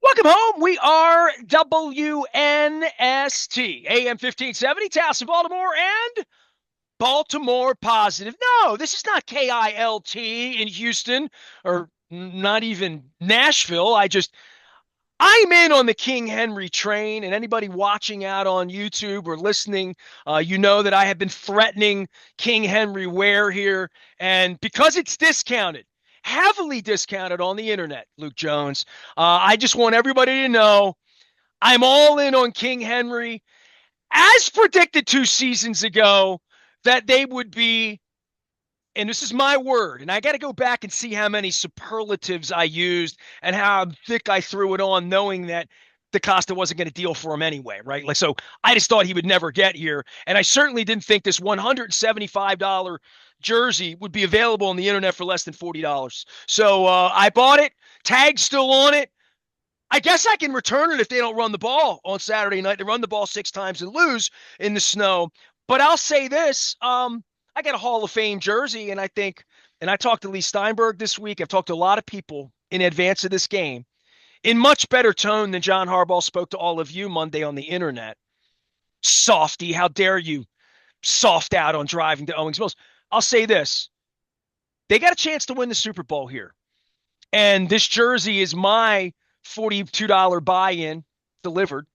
Welcome home. We are WNST, AM 1570, Taos in Baltimore, and Baltimore Positive. No, this is not KILT in Houston or not even Nashville. I'm in on the King Henry train, and anybody watching out on YouTube or listening, you know that I have been threatening King Henry wear here. And because it's discounted, heavily discounted on the internet, Luke Jones, I just want everybody to know I'm all in on King Henry, as predicted 2 seasons ago, that they would be, and this is my word, and I got to go back and see how many superlatives I used and how thick I threw it on, knowing that DaCosta wasn't going to deal for him anyway, right? Like, so I just thought he would never get here. And I certainly didn't think this $175 jersey would be available on the internet for less than $40. So I bought it, tag still on it. I guess I can return it if they don't run the ball on Saturday night. They run the ball 6 times and lose in the snow. But I'll say this, I got a Hall of Fame jersey, and I think, and I talked to Lee Steinberg this week. I've talked to a lot of people in advance of this game in much better tone than John Harbaugh spoke to all of you Monday on the internet. Softy, how dare you soft out on driving to Owings Mills. I'll say this. They got a chance to win the Super Bowl here. And this jersey is my $42 buy-in delivered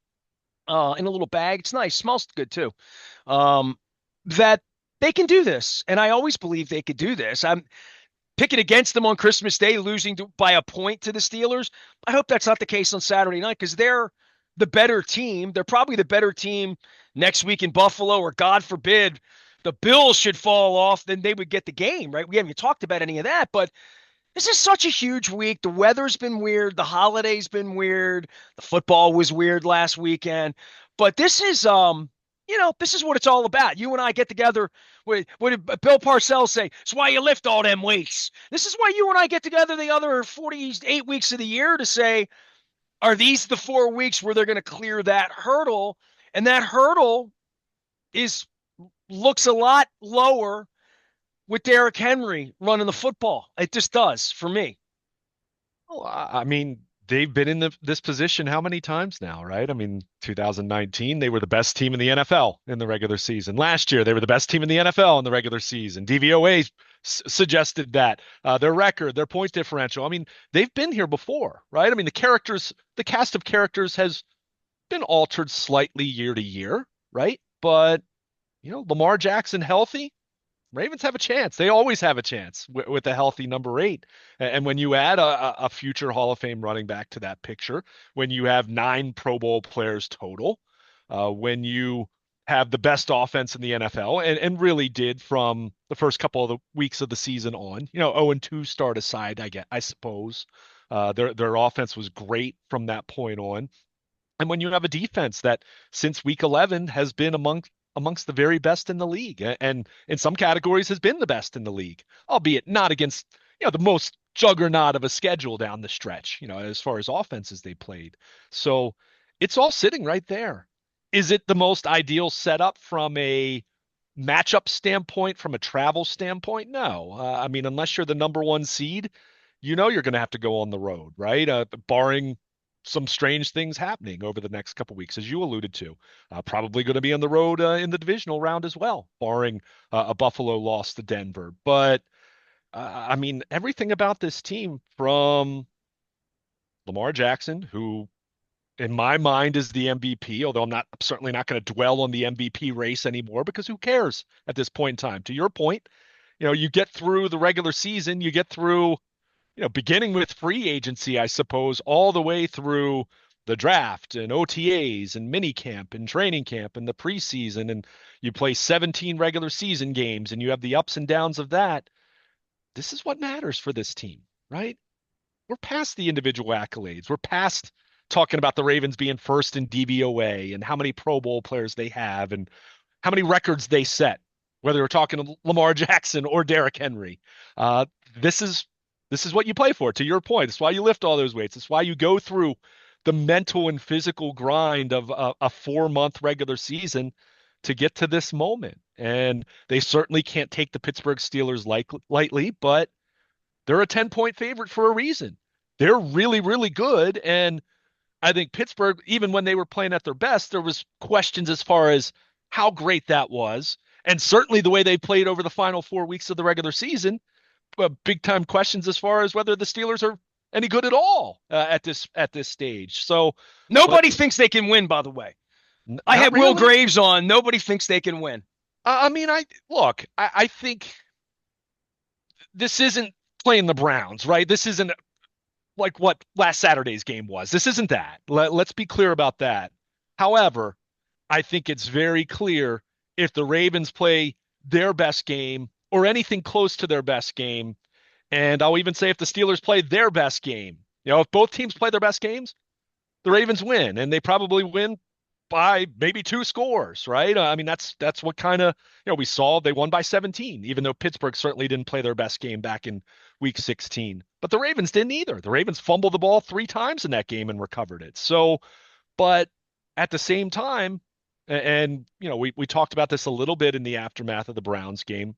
in a little bag. It's nice. Smells good, too. That they can do this. And I always believe they could do this. I'm picking against them on Christmas Day, losing by a point to the Steelers. I hope that's not the case on Saturday night because they're the better team. They're probably the better team next week in Buffalo, or God forbid, the Bills should fall off, then they would get the game, right? We haven't even talked about any of that, but this is such a huge week. The weather's been weird. The holiday's been weird. The football was weird last weekend. But this is, this is what it's all about. You and I get together. What did Bill Parcells say? It's why you lift all them weights. This is why you and I get together the other 48 weeks of the year to say, are these the 4 weeks where they're going to clear that hurdle? And that hurdle looks a lot lower with Derrick Henry running the football. It just does for me. Well, I mean, they've been in this position how many times now, right? I mean, 2019, they were the best team in the NFL in the regular season. Last year, they were the best team in the NFL in the regular season. DVOA suggested that their record, their point differential. I mean, they've been here before, right? I mean, the cast of characters has been altered slightly year to year, right? But, Lamar Jackson healthy, Ravens have a chance. They always have a chance with a healthy number 8. And when you add a future Hall of Fame running back to that picture, when you have 9 Pro Bowl players total, when you have the best offense in the NFL, and really did from the first couple of the weeks of the season on, 0-2 start aside, I suppose, their offense was great from that point on. And when you have a defense that since week 11 has been amongst the very best in the league, and in some categories has been the best in the league, albeit not against, the most juggernaut of a schedule down the stretch, as far as offenses they played. So it's all sitting right there. Is it the most ideal setup from a matchup standpoint, from a travel standpoint? No. I mean, unless you're the number 1 seed, you're going to have to go on the road, right? Barring some strange things happening over the next couple weeks, as you alluded to. Probably going to be on the road in the divisional round as well, barring a Buffalo loss to Denver. But I mean, everything about this team, from Lamar Jackson, who in my mind is the MVP, although I'm certainly not going to dwell on the MVP race anymore, because who cares at this point in time? To your point, you get through the regular season, you get through, beginning with free agency, I suppose, all the way through the draft and OTAs and mini camp and training camp and the preseason, and you play 17 regular season games and you have the ups and downs of that. This is what matters for this team, right? We're past the individual accolades. We're past talking about the Ravens being first in DVOA and how many Pro Bowl players they have and how many records they set, whether we're talking to Lamar Jackson or Derrick Henry. This is what you play for, to your point. It's why you lift all those weights. It's why you go through the mental and physical grind of a 4-month regular season to get to this moment. And they certainly can't take the Pittsburgh Steelers lightly, but they're a 10-point favorite for a reason. They're really, really good. And I think Pittsburgh, even when they were playing at their best, there was questions as far as how great that was. And certainly the way they played over the final 4 weeks of the regular season, big time questions as far as whether the Steelers are any good at all at this stage. So, but Nobody thinks they can win, by the way. I not had Will really. Graves on. Nobody thinks they can win. I mean, I look. I think this isn't playing the Browns, right? This isn't like what last Saturday's game was. This isn't that. Let's be clear about that. However, I think it's very clear if the Ravens play their best game or anything close to their best game, and I'll even say if the Steelers play their best game, if both teams play their best games, the Ravens win, and they probably win by maybe 2 scores, right? I mean, that's what kind of we saw. They won by 17, even though Pittsburgh certainly didn't play their best game back in Week 16. But the Ravens didn't either. The Ravens fumbled the ball 3 times in that game and recovered it. So, but at the same time, and we talked about this a little bit in the aftermath of the Browns game.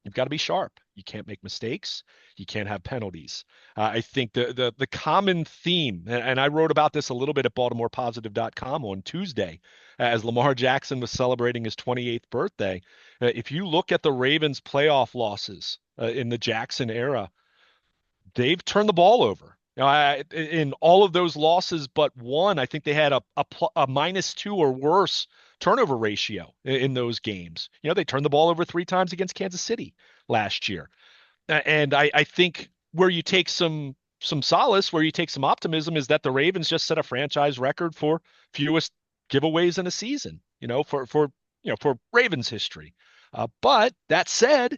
You've got to be sharp. You can't make mistakes. You can't have penalties. I think the common theme, and I wrote about this a little bit at BaltimorePositive.com on Tuesday, as Lamar Jackson was celebrating his 28th birthday. If you look at the Ravens' playoff losses in the Jackson era, they've turned the ball over. In all of those losses but one, I think they had a -2 or worse turnover ratio in those games. They turned the ball over 3 times against Kansas City last year. And I think where you take some solace, where you take some optimism, is that the Ravens just set a franchise record for fewest giveaways in a season, for Ravens history. But that said,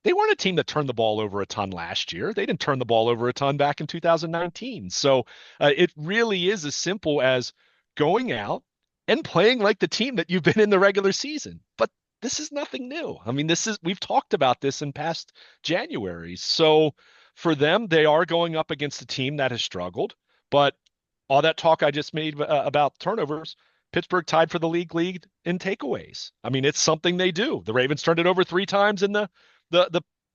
they weren't a team that turned the ball over a ton last year. They didn't turn the ball over a ton back in 2019. So it really is as simple as going out and playing like the team that you've been in the regular season. But this is nothing new. I mean, we've talked about this in past January. So for them, they are going up against a team that has struggled. But all that talk I just made about turnovers, Pittsburgh tied for the league in takeaways. I mean, it's something they do. The Ravens turned it over 3 times in the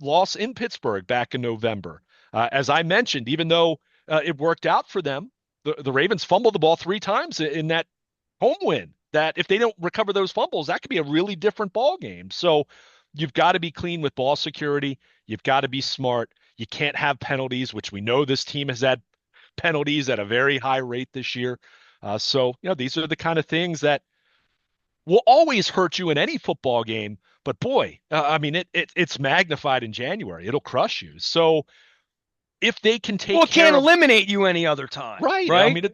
loss in Pittsburgh back in November. As I mentioned, even though it worked out for them, the Ravens fumbled the ball 3 times in that home win. That if they don't recover those fumbles, that could be a really different ball game. So you've got to be clean with ball security. You've got to be smart. You can't have penalties, which we know this team has had penalties at a very high rate this year. So these are the kind of things that will always hurt you in any football game. But boy, I mean, it's magnified in January. It'll crush you. So if they can take Well, it care can't of, eliminate you any other time, right? I right? mean,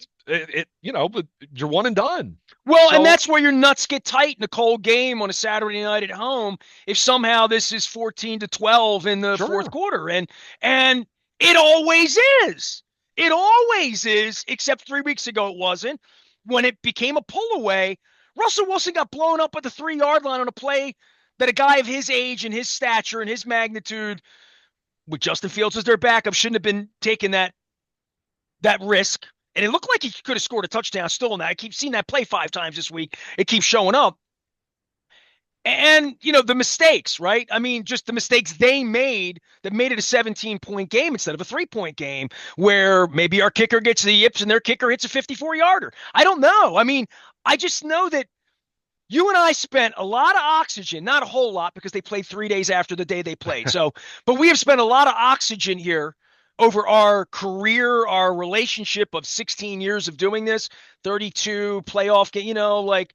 but you're one and done. Well, and So that's where your nuts get tight in a cold game on a Saturday night at home. If somehow this is 14-12 in the fourth sure, quarter, and it always is. It always is, except 3 weeks ago it wasn't. When it became a pull away, Russell Wilson got blown up at the 3-yard line on a play that a guy of his age and his stature and his magnitude, with Justin Fields as their backup, shouldn't have been taking that risk. And it looked like he could have scored a touchdown still in that. I keep seeing that play 5 times this week. It keeps showing up. And, the mistakes, right? I mean, just the mistakes they made that made it a 17-point game instead of a 3-point game, where maybe our kicker gets the yips and their kicker hits a 54-yarder. I don't know. I mean, I just know that you and I spent a lot of oxygen, not a whole lot because they played 3 days after the day they played. So, but we have spent a lot of oxygen here over our career, our relationship of 16 years of doing this, 32 playoff game, like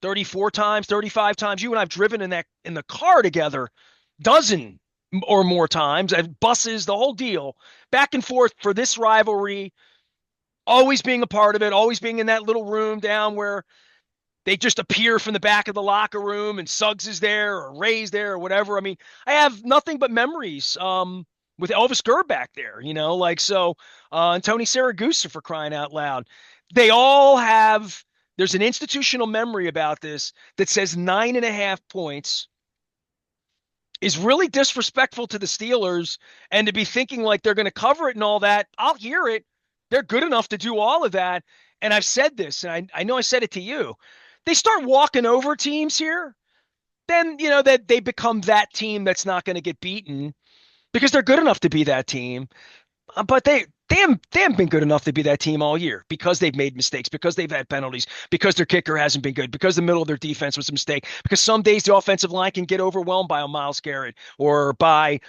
34 times, 35 times. You and I've driven in the car together dozen or more times, and buses, the whole deal, back and forth for this rivalry, always being a part of it, always being in that little room down where they just appear from the back of the locker room and Suggs is there or Ray's there or whatever. I mean, I have nothing but memories with Elvis Gurr back there, and Tony Saragusa, for crying out loud. They all have, there's an institutional memory about this that says 9.5 points is really disrespectful to the Steelers, and to be thinking like they're going to cover it and all that. I'll hear it. They're good enough to do all of that. And I've said this, and I know I said it to you. They start walking over teams here, then, that they become that team that's not going to get beaten because they're good enough to be that team. But they haven't been good enough to be that team all year because they've made mistakes, because they've had penalties, because their kicker hasn't been good, because the middle of their defense was a mistake, because some days the offensive line can get overwhelmed by a Myles Garrett or by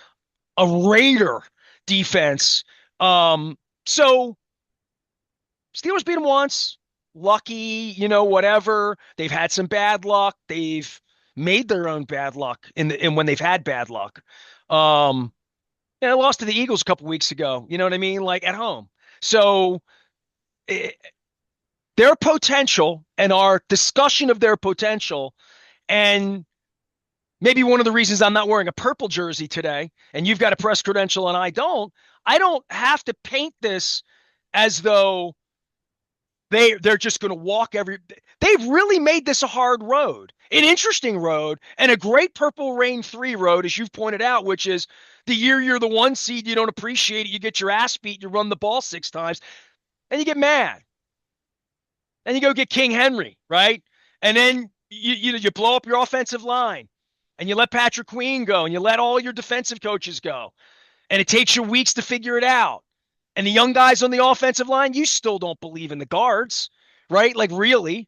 a Raider defense. So Steelers beat them once. Lucky, whatever. They've had some bad luck. They've made their own bad luck in when they've had bad luck. Um, yeah, I lost to the Eagles a couple weeks ago. You know what I mean? Like at home. So eh, their potential and our discussion of their potential, and maybe one of the reasons I'm not wearing a purple jersey today, and you've got a press credential and I don't have to paint this as though they're just going to walk every. They've really made this a hard road, an interesting road, and a great Purple Rain 3 road, as you've pointed out, which is the year you're the one seed, you don't appreciate it, you get your ass beat, you run the ball 6 times, and you get mad, and you go get King Henry, right? And then you blow up your offensive line, and you let Patrick Queen go, and you let all your defensive coaches go, and it takes you weeks to figure it out. And the young guys on the offensive line, you still don't believe in the guards, right? Like really.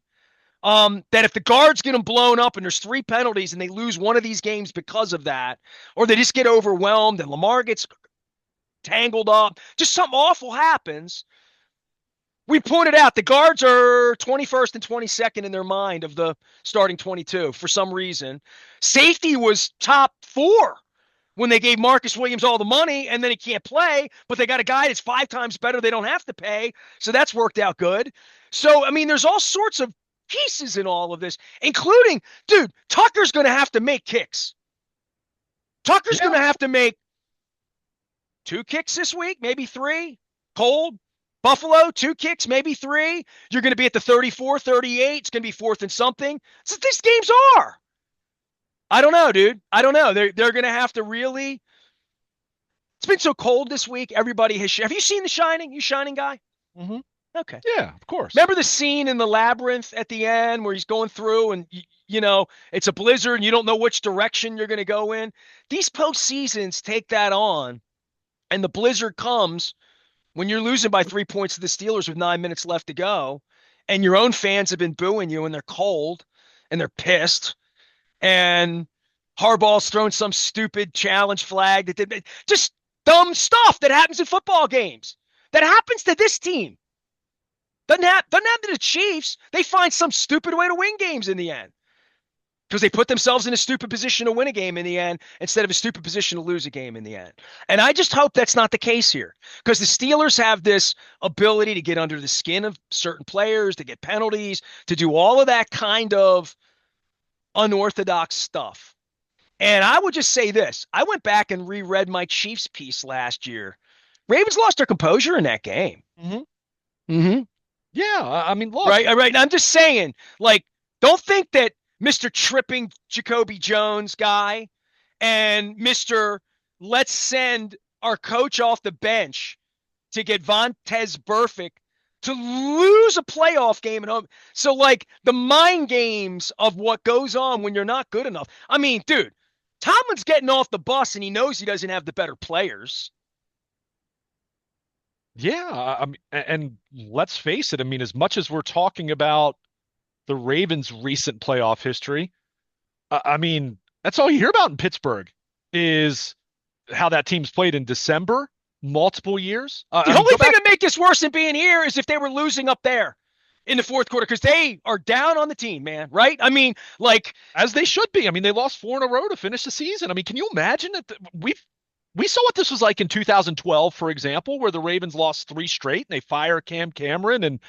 That if the guards get them blown up and there's 3 penalties and they lose one of these games because of that, or they just get overwhelmed and Lamar gets tangled up, just something awful happens. We pointed out the guards are 21st and 22nd in their mind of the starting 22 for some reason. Safety was top 4 when they gave Marcus Williams all the money and then he can't play, but they got a guy that's 5 times better. They don't have to pay. So that's worked out good. So, I mean, there's all sorts of pieces in all of this, including, dude, Tucker's going to have to make kicks. Tucker's going Yeah. to have to make 2 kicks this week, maybe 3. Cold. Buffalo, 2 kicks, maybe 3. You're going to be at the 34, 38. It's going to be 4th and something. That's what these games are. I don't know, dude. I don't know. They're going to have to really. It's been so cold this week. Everybody has. Have you seen The Shining? You Shining guy? Hmm. Okay. Yeah, of course. Remember the scene in the labyrinth at the end where he's going through and it's a blizzard and you don't know which direction you're going to go in. These postseasons take that on, and the blizzard comes when you're losing by 3 points to the Steelers with 9 minutes left to go, and your own fans have been booing you and they're cold and they're pissed, and Harbaugh's thrown some stupid challenge flag that did just dumb stuff that happens in football games. That happens to this team. Doesn't happen to the Chiefs. They find some stupid way to win games in the end because they put themselves in a stupid position to win a game in the end instead of a stupid position to lose a game in the end. And I just hope that's not the case here because the Steelers have this ability to get under the skin of certain players, to get penalties, to do all of that kind of unorthodox stuff. And I would just say this. I went back and reread my Chiefs piece last year. Ravens lost their composure in that game. Hmm. Mm-hmm. Yeah, I mean, look. Right, right. And I'm just saying, like, don't think that Mr. Tripping Jacoby Jones guy and Mr. Let's send our coach off the bench to get Vontez Burfict to lose a playoff game at home. So, like, the mind games of what goes on when you're not good enough. I mean, dude, Tomlin's getting off the bus and he knows he doesn't have the better players. Yeah, I mean, and let's face it. I mean, as much as we're talking about the Ravens' recent playoff history, I mean, that's all you hear about in Pittsburgh is how that team's played in December, multiple years. The I mean, only go thing back that make this worse than being here is if they were losing up there in the fourth quarter because they are down on the team, man. Right? I mean, like, as they should be. I mean, they lost 4 in a row to finish the season. I mean, can you imagine that we saw what this was like in 2012, for example, where the Ravens lost 3 straight and they fire Cam Cameron and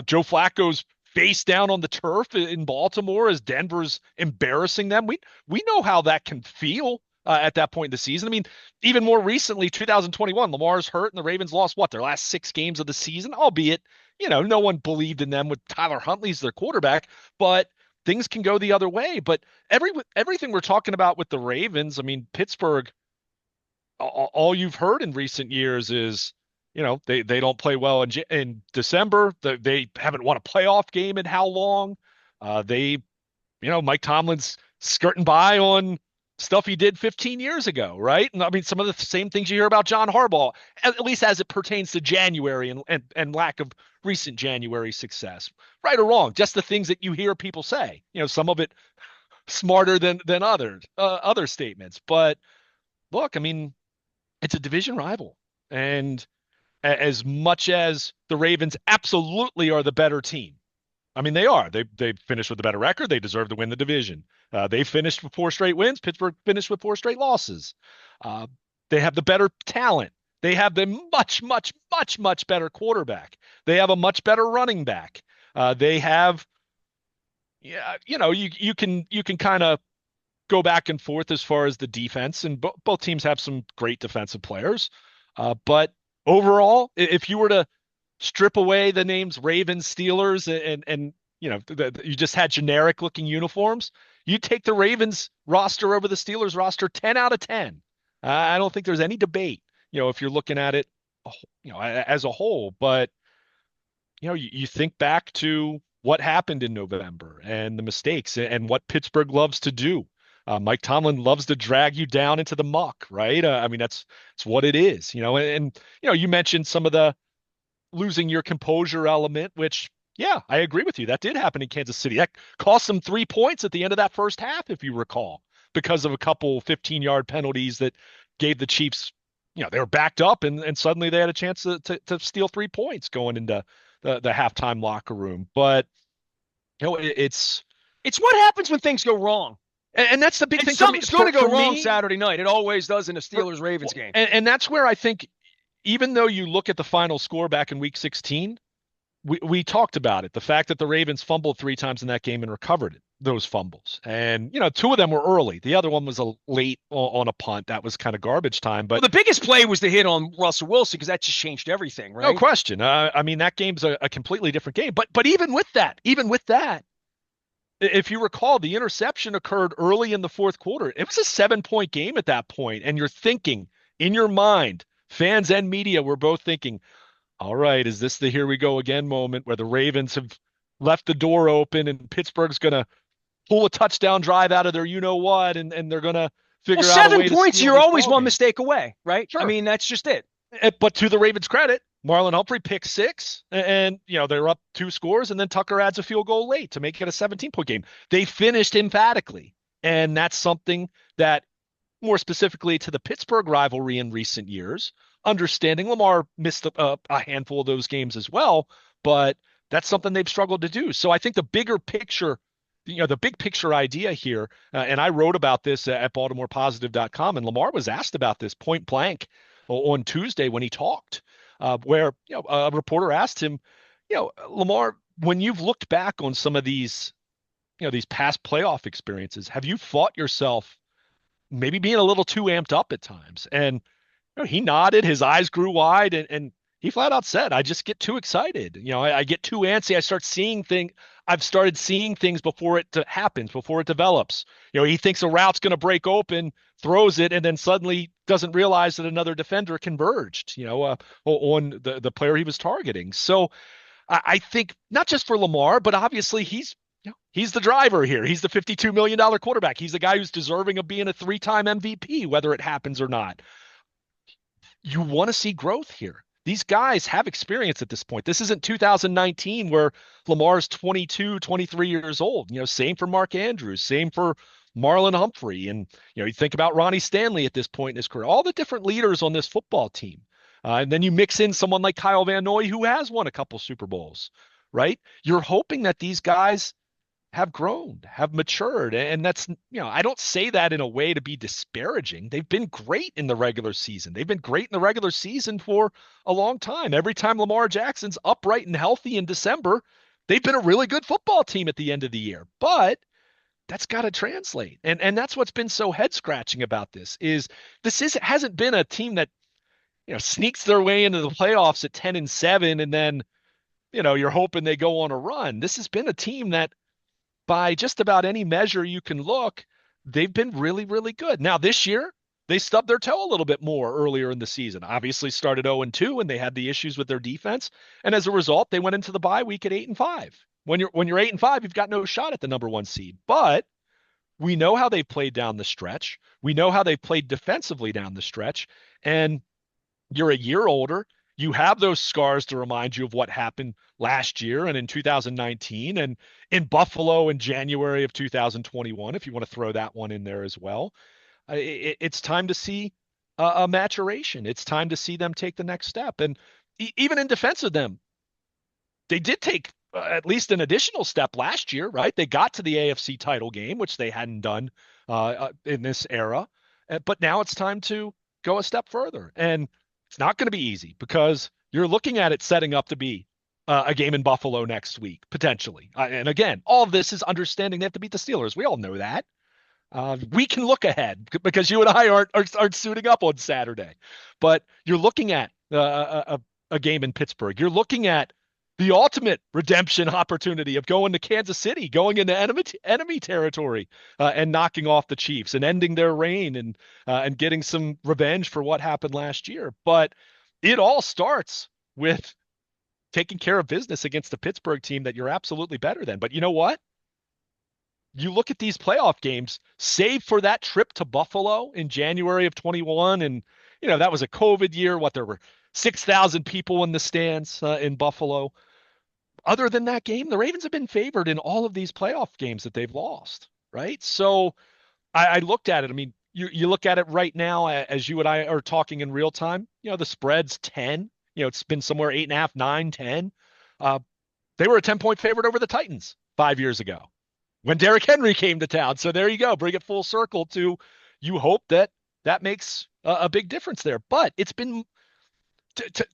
Joe Flacco's face down on the turf in Baltimore as Denver's embarrassing them. We know how that can feel at that point in the season. I mean, even more recently, 2021, Lamar's hurt and the Ravens lost their last 6 games of the season, albeit, no one believed in them with Tyler Huntley as their quarterback, but things can go the other way. But everything we're talking about with the Ravens, I mean, Pittsburgh, all you've heard in recent years is, they don't play well in December. They haven't won a playoff game in how long? Mike Tomlin's skirting by on stuff he did 15 years ago, right? And I mean, some of the same things you hear about John Harbaugh, at least as it pertains to January and lack of recent January success, right or wrong, just the things that you hear people say. Some of it smarter than others, other statements. But look, I mean, it's a division rival, and as much as the Ravens absolutely are the better team. I mean, they are. They finished with a better record. They deserve to win the division. They finished with 4 straight wins. Pittsburgh finished with 4 straight losses. Uh, they have the better talent. They have the much, much, much, much better quarterback. They have a much better running back. They have, yeah, you can kind of go back and forth as far as the defense, and both teams have some great defensive players. But overall, if you were to strip away the names Ravens, Steelers, and you just had generic looking uniforms, you take the Ravens roster over the Steelers roster 10 out of 10. I don't think there's any debate, if you're looking at it, as a whole. But you think back to what happened in November and the mistakes and what Pittsburgh loves to do. Mike Tomlin loves to drag you down into the muck, right? I mean, that's what it is, and you mentioned some of the losing your composure element, which, yeah, I agree with you. That did happen in Kansas City. That cost them 3 points at the end of that first half, if you recall, because of a couple 15-yard penalties that gave the Chiefs, they were backed up and suddenly they had a chance to steal 3 points going into the halftime locker room. But, it's It's what happens when things go wrong. and that's the big And thing for me. something's going to go wrong Me, Saturday night. It always does in a Steelers-Ravens game. and that's where I think, even though you look at the final score back in week 16, we talked about it. The fact that the Ravens fumbled 3 times in that game and recovered those fumbles. And, 2 of them were early. The other one was a late on a punt. That was kind of garbage time. But Well, the biggest play was the hit on Russell Wilson because that just changed everything, right? no question. I mean, that game's a completely different game. But even with that, if you recall, the interception occurred early in the fourth quarter. It was a 7-point game at that point, and you're thinking in your mind, fans and media were both thinking, all right, is this the here we go again moment where the Ravens have left the door open and Pittsburgh's going to pull a touchdown drive out of their what, and they're going to Well, figure out a seven way to points, steal you're this always one ballgame. mistake away, right? I Sure. mean, that's just it. But to the Ravens' credit, Marlon Humphrey picked 6, and they're up 2 scores, and then Tucker adds a field goal late to make it a 17-point game. They finished emphatically, and that's something that, more specifically to the Pittsburgh rivalry in recent years, understanding Lamar missed a handful of those games as well, but that's something they've struggled to do. So I think the bigger picture, the big picture idea here, and I wrote about this at BaltimorePositive.com, and Lamar was asked about this point blank on Tuesday when he talked, where a reporter asked him, Lamar, when you've looked back on some of these, these past playoff experiences, have you fought yourself maybe being a little too amped up at times? And he nodded, his eyes grew wide, and he flat out said, I just get too excited. I get too antsy. I start seeing things. I've started seeing things before it happens, before it develops. He thinks a route's going to break open, throws it, and then suddenly doesn't realize that another defender converged, on the player he was targeting. So I think not just for Lamar, but obviously he's the driver here. He's the $52 million quarterback. He's the guy who's deserving of being a 3-time MVP, whether it happens or not. You want to see growth here. These guys have experience at this point. This isn't 2019 where Lamar's 22, 23 years old. Same for Mark Andrews, same for Marlon Humphrey. And, you think about Ronnie Stanley at this point in his career, all the different leaders on this football team. And then you mix in someone like Kyle Van Noy, who has won a couple Super Bowls, right? You're hoping that these guys have grown, have matured. And that's, I don't say that in a way to be disparaging. They've been great in the regular season. They've been great in the regular season for a long time. Every time Lamar Jackson's upright and healthy in December, they've been a really good football team at the end of the year. But that's got to translate. And that's what's been so head scratching about this hasn't been a team that, sneaks their way into the playoffs at 10-7. And then, you're hoping they go on a run. This has been a team that, by just about any measure you can look, they've been really, really good. Now, this year, they stubbed their toe a little bit more earlier in the season. Obviously started 0-2, and they had the issues with their defense. And as a result, they went into the bye week at 8-5. When you're 8-5, you've got no shot at the number 1 seed. But We know how they played down the stretch. We know how they played defensively down the stretch. And you're a year older. You have those scars to remind you of what happened last year and in 2019 and in Buffalo in January of 2021, if you want to throw that one in there as well. It's time to see a maturation. It's time to see them take the next step. And even in defense of them, they did take at least an additional step last year, right? They got to the AFC title game, which they hadn't done in this era. But now it's time to go a step further. And it's not going to be easy because you're looking at it setting up to be a game in Buffalo next week, potentially. And again, all of this is understanding they have to beat the Steelers. We all know that. We can look ahead because you and I aren't suiting up on Saturday. But you're looking at a game in Pittsburgh. You're looking at the ultimate redemption opportunity of going to Kansas City, going into enemy territory, and knocking off the Chiefs and ending their reign and getting some revenge for what happened last year. But it all starts with taking care of business against a Pittsburgh team that you're absolutely better than. But you know what? You look at these playoff games, save for that trip to Buffalo in January of 21, and that was a COVID year. There were 6,000 people in the stands in Buffalo. Other than that game, the Ravens have been favored in all of these playoff games that they've lost, right? So I looked at it. I mean, you look at it right now as you and I are talking in real time. The spread's 10. It's been somewhere 8.5, 9, 10. They were a 10-point favorite over the Titans 5 years ago when Derrick Henry came to town. So there you go. Bring it full circle to you hope that makes a big difference there. But it's been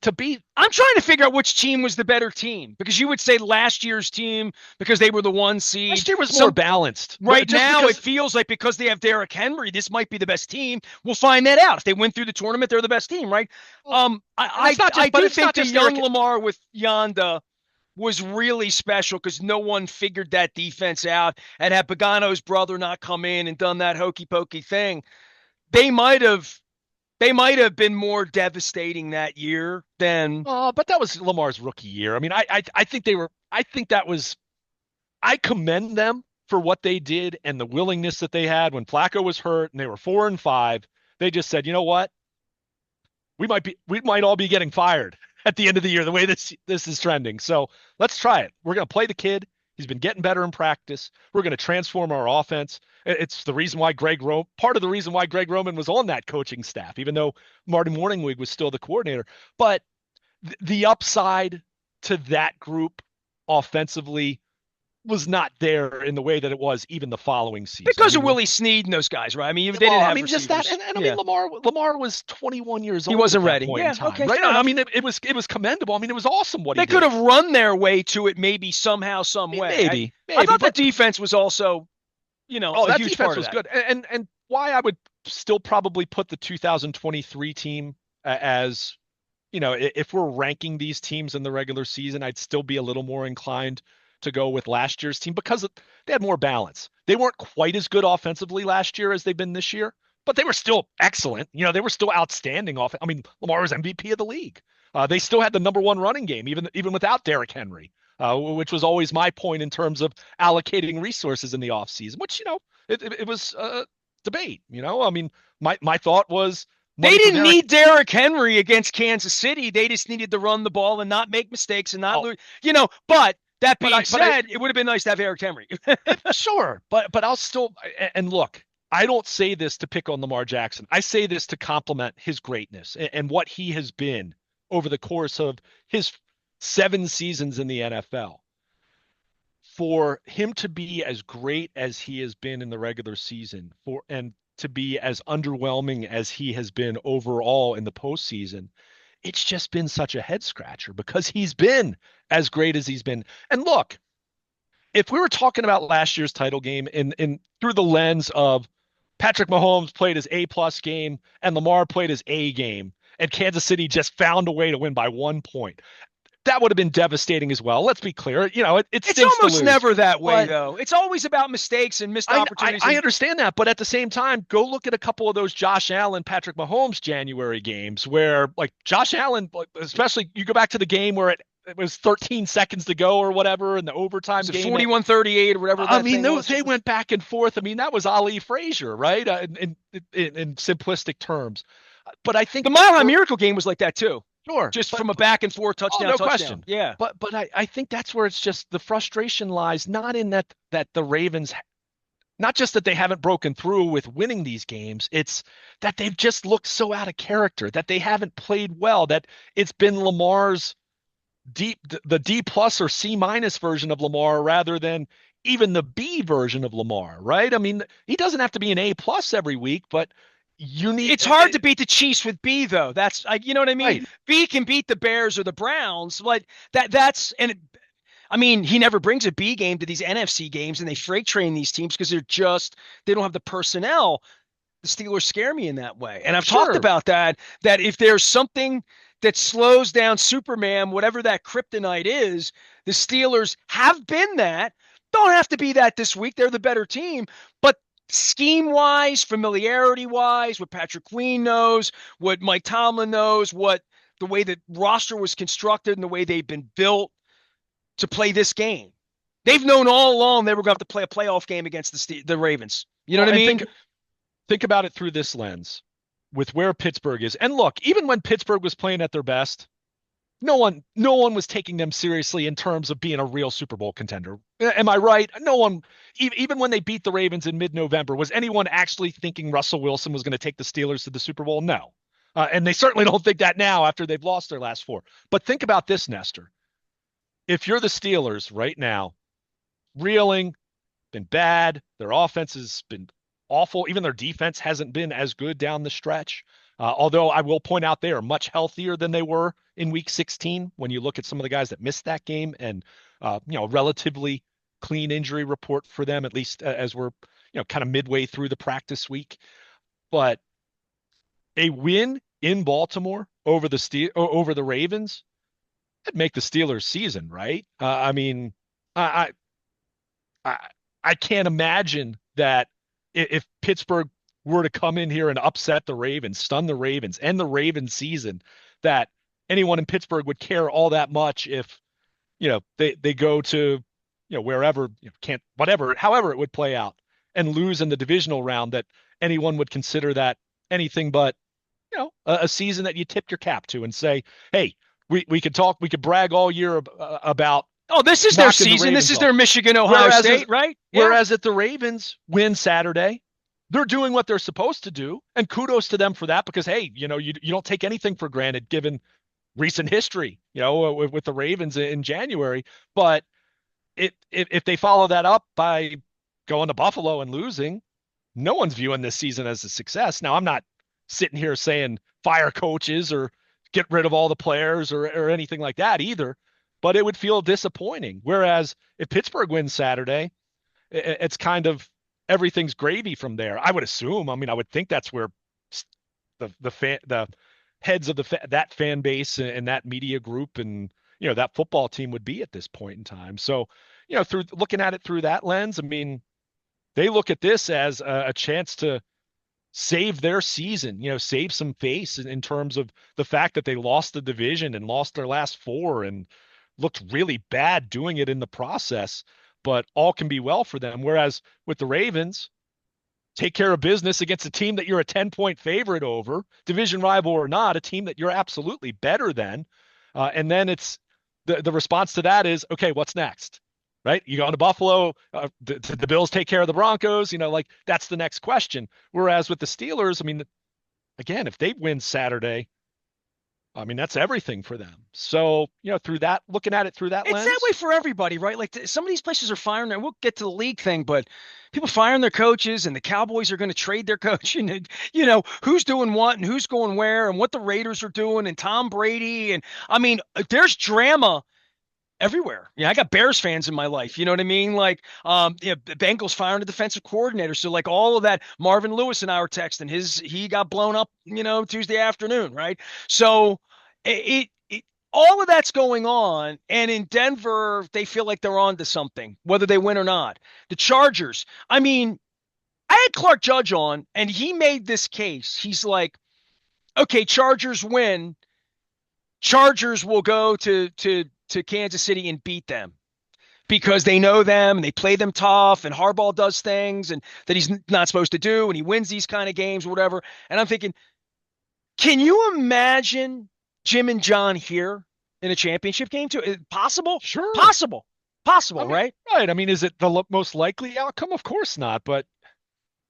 to be. I'm trying to figure out which team was the better team because you would say last year's team because they were the 1 seed. Last year was more balanced. Right now, it feels like because they have Derrick Henry, this might be the best team. We'll find that out. If they win through the tournament, they're the best team, right? I do think the young Lamar with Yonda was really special because no one figured that defense out. And had Pagano's brother not come in and done that hokey pokey thing, they might have been more devastating that year than. But that was Lamar's rookie year. I mean, I think I commend them for what they did and the willingness that they had when Flacco was hurt and they were 4-5. They just said, you know what? We might all be getting fired at the end of the year, the way this is trending. So let's try it. We're going to play the kid. He's been getting better in practice. We're going to transform our offense. It's the reason why part of the reason why Greg Roman was on that coaching staff, even though Marty Morningwig was still the coordinator. But the upside to that group offensively was not there in the way that it was even the following season. Because of Willie Snead and those guys, right? I mean, they didn't have just that. And I mean, Lamar was 21 years old. He wasn't ready. Yeah, okay. Right? I mean, it was commendable. I mean, it was awesome what he did. They could have run their way to it maybe somehow, some way. Maybe. I thought the defense was also, that defense was good. And why I would still probably put the 2023 team as, if we're ranking these teams in the regular season, I'd still be a little more inclined to go with last year's team because they had more balance. They weren't quite as good offensively last year as they've been this year, but they were still excellent. They were still outstanding I mean, Lamar was MVP of the league. They still had the number 1 running game, even without Derrick Henry, which was always my point in terms of allocating resources in the offseason, which, it was a debate. I mean, my thought was they didn't need Derrick Henry against Kansas City. They just needed to run the ball and not make mistakes and not lose, but that being said, it would have been nice to have Derrick Henry. Sure, but I'll still – and look, I don't say this to pick on Lamar Jackson. I say this to compliment his greatness and what he has been over the course of his 7 seasons in the NFL. For him to be as great as he has been in the regular season and to be as underwhelming as he has been overall in the postseason, it's just been such a head scratcher because he's been as great as he's been. And look, if we were talking about last year's title game in through the lens of Patrick Mahomes played his A+ game and Lamar played his A game and Kansas City just found a way to win by 1 point, that would have been devastating as well. Let's be clear. It's almost never that way, though. It's always about mistakes and missed opportunities. I understand that, but at the same time, go look at a couple of those Josh Allen, Patrick Mahomes January games where, like, Josh Allen, especially you go back to the game where it was 13 seconds to go or whatever in the overtime Was it game. 41-38 or whatever I that mean, thing was? they went back and forth. I mean, that was Ali Frazier, right? In simplistic terms. But I The think Mile High we're Miracle game was like that too. sure, Just but from a back and forth oh, touchdown, no touchdown. question. Yeah. But I think that's where it's just the frustration lies, not in that the Ravens, not just that they haven't broken through with winning these games, it's that they've just looked so out of character, that they haven't played well, that it's been Lamar's the D plus or C minus version of Lamar rather than even the B version of Lamar, right? I mean, he doesn't have to be an A plus every week, but you need It's hard to beat the Chiefs with B though. That's you know what I mean? right. B can beat the Bears or the Browns, but that's and I mean, he never brings a B game to these NFC games, and they freight train these teams because they don't have the personnel. The Steelers scare me in that way, and I've talked Sure. about that. That if there's something that slows down Superman, whatever that kryptonite is, the Steelers have been that. Don't have to be that this week. They're the better team, but scheme wise, familiarity wise, what Patrick Queen knows, what Mike Tomlin knows, what the way that roster was constructed and the way they've been built to play this game. They've known all along they were going to have to play a playoff game against the Ravens. You know Well, what I and mean? think about it through this lens with where Pittsburgh is. And look, even when Pittsburgh was playing at their best, no one was taking them seriously in terms of being a real Super Bowl contender. Am I right? No one, even when they beat the Ravens in mid-November, was anyone actually thinking Russell Wilson was going to take the Steelers to the Super Bowl? No. And they certainly don't think that now after they've lost their last four. But think about this, Nestor. If you're the Steelers right now, reeling, been bad, their offense has been awful. Even their defense hasn't been as good down the stretch. Although I will point out they are much healthier than they were in Week 16 when you look at some of the guys that missed that game, and relatively clean injury report for them, at least as we're kind of midway through the practice week. But a win in Baltimore over the Ravens, that'd make the Steelers season, right? I mean, I, I I can't imagine that if Pittsburgh were to come in here and upset the Ravens, stun the Ravens, end the Ravens season, that anyone in Pittsburgh would care all that much if they go to wherever can't whatever however it would play out and lose in the divisional round, that anyone would consider that anything but a season that you tip your cap to and say, hey, we could brag all year about Oh, this is their knocking the season. This Ravens is off. their Michigan, Ohio Whereas State, right? Yeah. whereas if the Ravens win Saturday, they're doing what they're supposed to do, and kudos to them for that, because hey, you don't take anything for granted given recent history, with the Ravens in January. But if they follow that up by going to Buffalo and losing, no one's viewing this season as a success. Now, I'm not sitting here saying fire coaches or get rid of all the players or anything like that either, but it would feel disappointing. Whereas if Pittsburgh wins Saturday, it's kind of everything's gravy from there. I would assume. I mean, I would think that's where the heads of that fan base and that media group and that football team would be at this point in time. So, through looking at it through that lens, I mean, they look at this as a chance to save their season, save some face in terms of the fact that they lost the division and lost their last four and looked really bad doing it in the process, but all can be well for them. Whereas with the Ravens, take care of business against a team that you're a 10-point favorite over, division rival or not, a team that you're absolutely better than. And then it's the response to that is, okay, what's next? Right? You go to Buffalo, the Bills take care of the Broncos, like that's the next question. Whereas with the Steelers, I mean, again, if they win Saturday, I mean, that's everything for them. So, through that, looking at it through that It's that lens, way for everybody, right? Like some of these places are firing their, we'll get to the league thing, but people firing their coaches, and the Cowboys are going to trade their coach, and who's doing what and who's going where and what the Raiders are doing and Tom Brady. And I mean, there's drama everywhere. Yeah, I got Bears fans in my life. You know what I mean? Like, the Bengals firing a defensive coordinator. So like all of that, Marvin Lewis and I were texting. He got blown up, Tuesday afternoon, right? So it all of that's going on, and in Denver, they feel like they're on to something, whether they win or not. The Chargers. I mean, I had Clark Judge on, and he made this case. He's like, okay, Chargers win. Chargers will go to to Kansas City and beat them because they know them and they play them tough and Harbaugh does things and that he's not supposed to do and he wins these kind of games or whatever. And I'm thinking, can you imagine Jim and John here in a championship game too? Possible? Sure. Possible. I Possible, mean, right? right. I mean, is it the most likely outcome? Of course not, but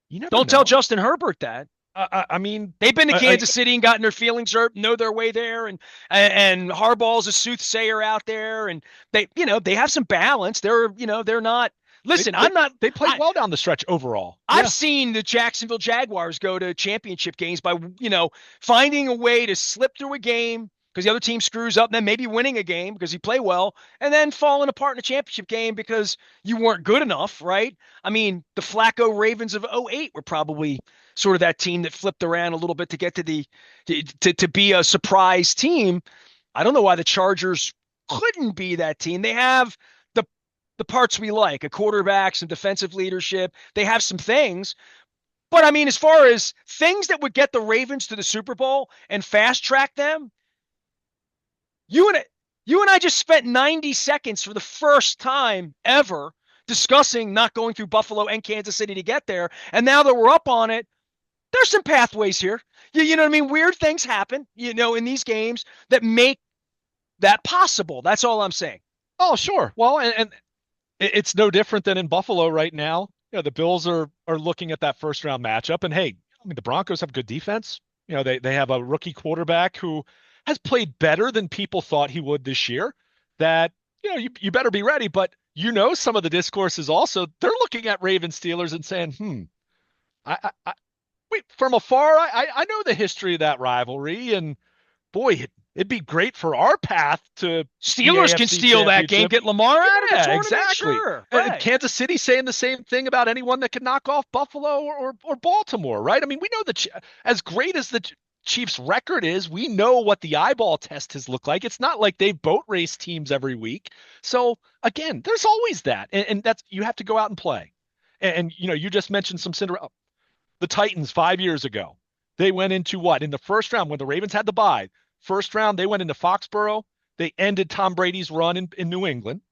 you never Don't tell know. Justin Herbert that. I mean, They've been to I, Kansas City and gotten their feelings hurt, know their way there, and Harbaugh's a soothsayer out there, and they have some balance. They're not. they, Listen, they I'm not. they played well down the stretch overall. I've Yeah. seen the Jacksonville Jaguars go to championship games by, finding a way to slip through a game because the other team screws up and then maybe winning a game because you play well and then falling apart in a championship game because you weren't good enough, right? I mean, the Flacco Ravens of '08 were probably sort of that team that flipped around a little bit to get to to be a surprise team. I don't know why the Chargers couldn't be that team. They have the the parts we like, a quarterback, some defensive leadership. They have some things. But I mean, as far as things that would get the Ravens to the Super Bowl and fast track them, you and you and I just spent 90 seconds for the first time ever discussing not going through Buffalo and Kansas City to get there. And now that we're up on it, there's some pathways here. You know what I mean? Weird things happen, in these games that make that possible. That's all I'm saying. Oh, sure. Well, and it's no different than in Buffalo right now. The Bills are looking at that first round matchup, and hey, I mean the Broncos have good defense. They have a rookie quarterback who has played better than people thought he would this year. That you better be ready. But some of the discourse is also they're looking at Ravens Steelers and saying, I wait from afar. I know the history of that rivalry, and boy, it'd be great for our path to the Steelers can AFC steal that game, Championship. get Lamar out of the Yeah, tournament. exactly. Sure, And right. Kansas City saying the same thing about anyone that can knock off Buffalo or Baltimore, right? I mean, we know that as great as the Chiefs' record is, we know what the eyeball test has looked like. It's not like they boat race teams every week. So again, there's always that, and that's you have to go out and play. And you just mentioned some Cinderella. The Titans 5 years ago, they went into what in the first round when the Ravens had the bye. First round, they went into Foxborough. They ended Tom Brady's run in New England.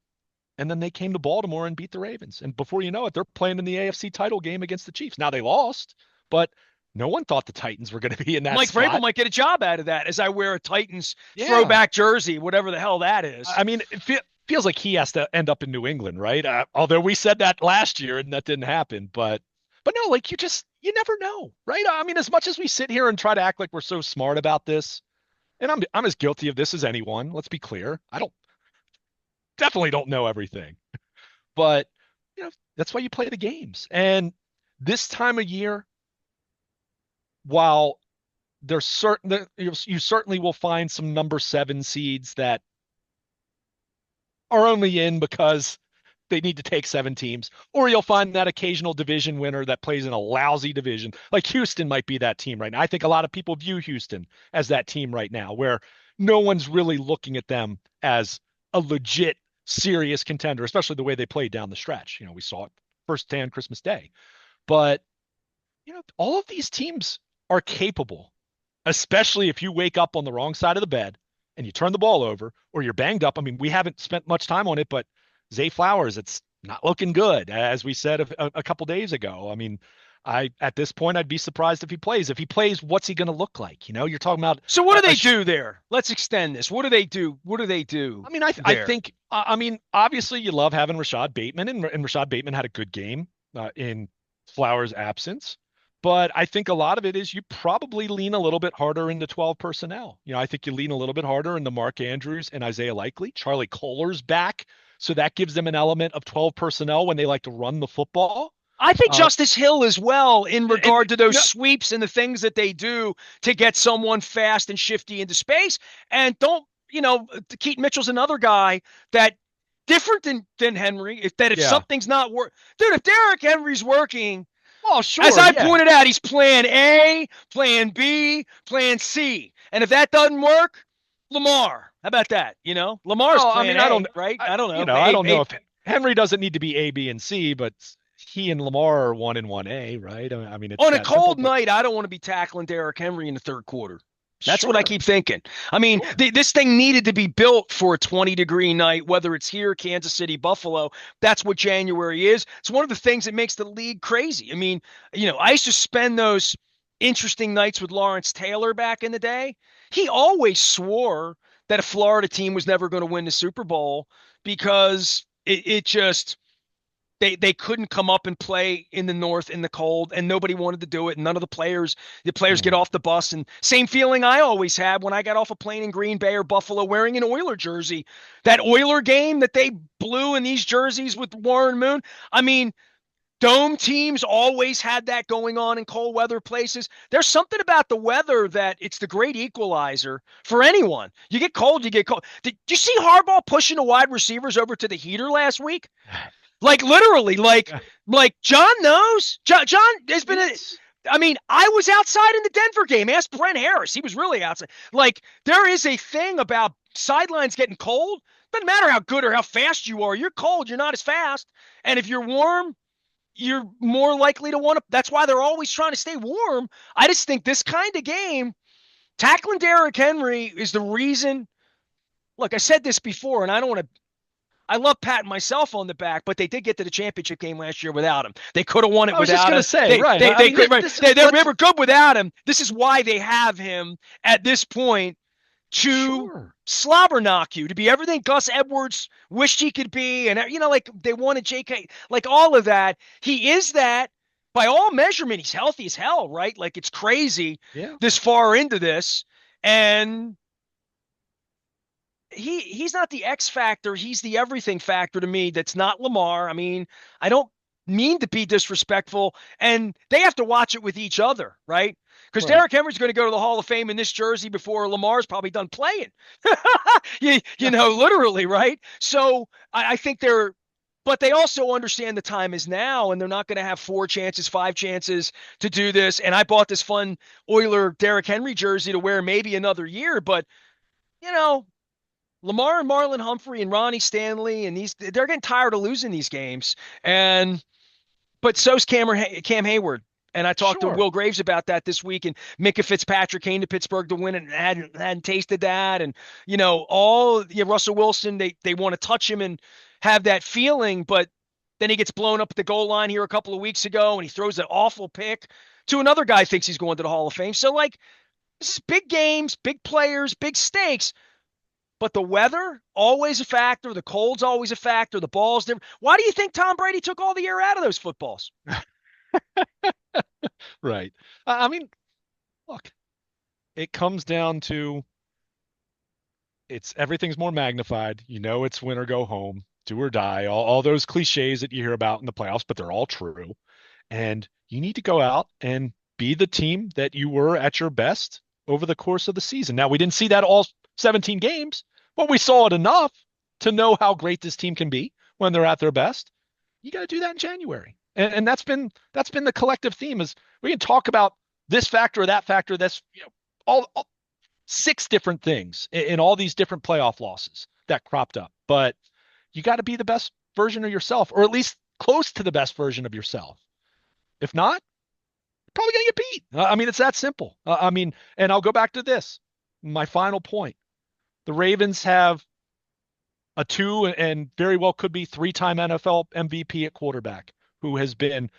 And then they came to Baltimore and beat the Ravens. And before you know it, they're playing in the AFC title game against the Chiefs. Now they lost, but no one thought the Titans were going to be in that Mike Vrabel spot. might get a job out of that as I wear a Titans Yeah. throwback jersey, whatever the hell that is. I mean, feels like he has to end up in New England, right? Although we said that last year and that didn't happen. But no, like you never know, right? I mean, as much as we sit here and try to act like we're so smart about this, and I'm as guilty of this as anyone. Let's be clear. I definitely don't know everything, but that's why you play the games. And this time of year, while there's certain you certainly will find some number 7 seeds that are only in because they need to take 7 teams, or you'll find that occasional division winner that plays in a lousy division. Like Houston might be that team right now. I think a lot of people view Houston as that team right now, where no one's really looking at them as a legit, serious contender, especially the way they played down the stretch. We saw it firsthand Christmas Day. But all of these teams are capable, especially if you wake up on the wrong side of the bed and you turn the ball over or you're banged up. I mean, we haven't spent much time on it, but Zay Flowers, it's not looking good, as we said a couple days ago. I mean, at this point, I'd be surprised if he plays. If he plays, what's he going to look like? You're talking about. So what do they do there? Let's extend this. What do they do? What do they do? I mean, I think. I mean, obviously, you love having Rashad Bateman, and Rashad Bateman had a good game in Flowers' absence. But I think a lot of it is you probably lean a little bit harder into 12 personnel. I think you lean a little bit harder into Mark Andrews and Isaiah Likely. Charlie Kohler's back, so that gives them an element of 12 personnel when they like to run the football. I think Justice Hill as well in regard to those no, sweeps and the things that they do to get someone fast and shifty into space. And Keaton Mitchell's another guy that different than Henry. If Yeah. something's not working, dude, if Derrick Henry's working, Well, sure. as I Yeah. pointed out, he's plan A, plan B, plan C. And if that doesn't work, Lamar. How about that? Lamar's Well, plan I A, don't. right? I don't know. I don't know if Henry doesn't need to be A, B, and C, but he and Lamar are 1 and 1A, right? I mean, it's on a that cold simple, night, I don't want to be tackling Derrick Henry in the third quarter. That's what I Sure, keep thinking. I mean, sure. this thing needed to be built for a 20-degree night, whether it's here, Kansas City, Buffalo. That's what January is. It's one of the things that makes the league crazy. I mean, I used to spend those interesting nights with Lawrence Taylor back in the day. He always swore that a Florida team was never going to win the Super Bowl because it just they couldn't come up and play in the north in the cold, and nobody wanted to do it, and none of the players get Mhm. off the bus. And same feeling I always had when I got off a plane in Green Bay or Buffalo wearing an Oiler jersey. That Oiler game that they blew in these jerseys with Warren Moon. I mean, dome teams always had that going on in cold weather places. There's something about the weather that it's the great equalizer for anyone. You get cold, you get cold. Did you see Harbaugh pushing the wide receivers over to the heater last week? Like literally, like John knows. John has been. It's I mean, I was outside in the Denver game. Ask Brent Harris. He was really outside. Like there is a thing about sidelines getting cold. Doesn't matter how good or how fast you are. You're cold. You're not as fast. And if you're warm, you're more likely to want to. That's why they're always trying to stay warm. I just think this kind of game, tackling Derrick Henry is the reason. Look, I said this before, and I don't want to. I love patting myself on the back, but they did get to the championship game last year without him. They could have won it I was just without gonna him. say, They right. they I they mean, could right. this They let's were good without him. This is why they have him at this point to sure. slobber knock you, to be everything Gus Edwards wished he could be, and like they wanted J.K. Like all of that. He is that by all measurement. He's healthy as hell, right? Like it's crazy Yeah, this far into this, and he's not the X factor. He's the everything factor to me. That's not Lamar. I mean, I don't mean to be disrespectful, and they have to watch it with each other, right? Because right. Derrick Henry's going to go to the Hall of Fame in this jersey before Lamar's probably done playing. Literally, right? So I think but they also understand the time is now, and they're not going to have 4 chances, 5 chances to do this. And I bought this fun Oiler Derrick Henry jersey to wear maybe another year, but you know, Lamar and Marlon Humphrey and Ronnie Stanley and they're getting tired of losing these games. And but so's Cam Hayward. And I talked to Sure. Will Graves about that this week. And Minka Fitzpatrick came to Pittsburgh to win it and hadn't tasted that. And Russell Wilson, they want to touch him and have that feeling, but then he gets blown up at the goal line here a couple of weeks ago, and he throws an awful pick to another guy thinks he's going to the Hall of Fame. So like this is big games, big players, big stakes. But the weather, always a factor. The cold's always a factor. The ball's different. Why do you think Tom Brady took all the air out of those footballs? Right. I mean, look, it comes down to it's everything's more magnified. You know, it's win or go home, do or die, all those cliches that you hear about in the playoffs, but they're all true. And you need to go out and be the team that you were at your best over the course of the season. Now, we didn't see that all 17 games, but we saw it enough to know how great this team can be when they're at their best. You got to do that in January. And that's been the collective theme is we can talk about this factor or that factor. That's all six different things in all these different playoff losses that cropped up. But you got to be the best version of yourself, or at least close to the best version of yourself. If not, you're probably going to get beat. I mean, it's that simple. I mean, and I'll go back to this. My final point. The Ravens have a two and very well could be three-time NFL MVP at quarterback who has been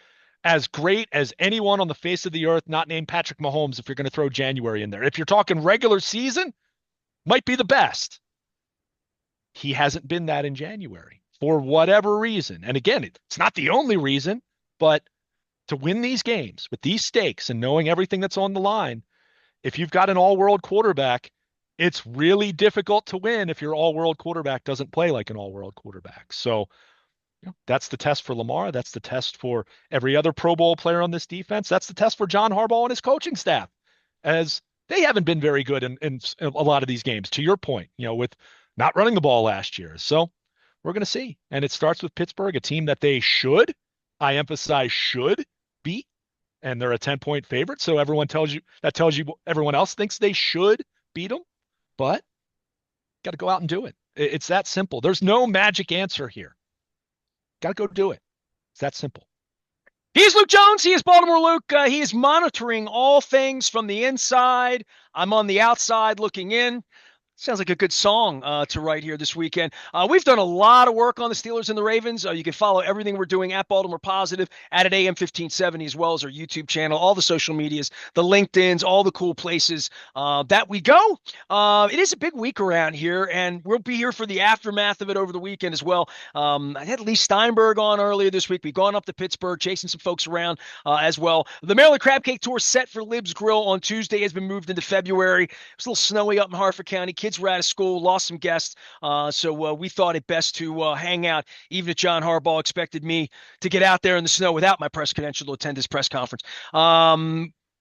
as great as anyone on the face of the earth, not named Patrick Mahomes, if you're going to throw January in there. If you're talking regular season, might be the best. He hasn't been that in January for whatever reason. And again, it's not the only reason, but to win these games with these stakes and knowing everything that's on the line, if you've got an all-world quarterback, it's really difficult to win if your all-world quarterback doesn't play like an all-world quarterback. So that's the test for Lamar. That's the test for every other Pro Bowl player on this defense. That's the test for John Harbaugh and his coaching staff, as they haven't been very good in a lot of these games, to your point, with not running the ball last year. So we're going to see. And it starts with Pittsburgh, a team that they should, I emphasize should, beat. And they're a 10-point favorite. So that tells you everyone else thinks they should beat them. But got to go out and do it. It's that simple. There's no magic answer here. Got to go do it. It's that simple. He is Luke Jones. He is Baltimore Luke. He is monitoring all things from the inside. I'm on the outside looking in. Sounds like a good song to write here this weekend. We've done a lot of work on the Steelers and the Ravens. You can follow everything we're doing at Baltimore Positive, at AM 1570, as well as our YouTube channel, all the social medias, the LinkedIns, all the cool places that we go. It is a big week around here, and we'll be here for the aftermath of it over the weekend as well. I had Lee Steinberg on earlier this week. We've gone up to Pittsburgh, chasing some folks around as well. The Maryland Crab Cake Tour set for Lib's Grill on Tuesday has been moved into February. It was a little snowy up in Harford County. Kids were out of school, lost some guests, so we thought it best to hang out, even if John Harbaugh expected me to get out there in the snow without my press credential to attend his press conference.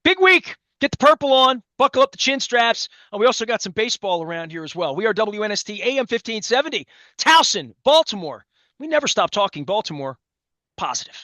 Big week. Get the purple on, buckle up the chin straps. We also got some baseball around here as well. We are WNST AM 1570, Towson, Baltimore. We never stop talking Baltimore. Positive.